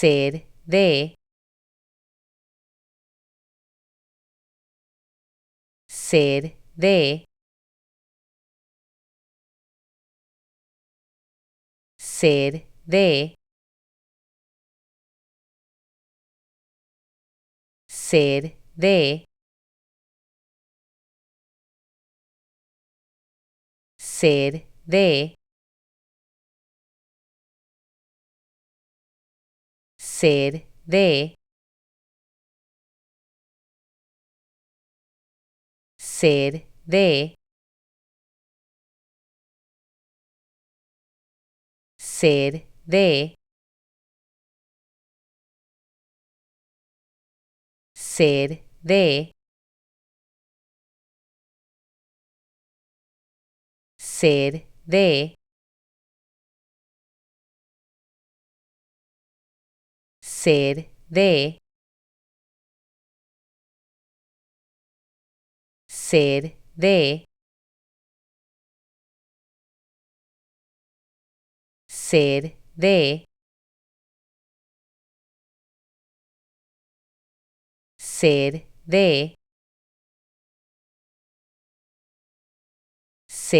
ser de, ser de, ser de, ser de, ser de, ser de, ser de, ser de, ser de, ser de, ser de, ser de, ser de, ser de, ser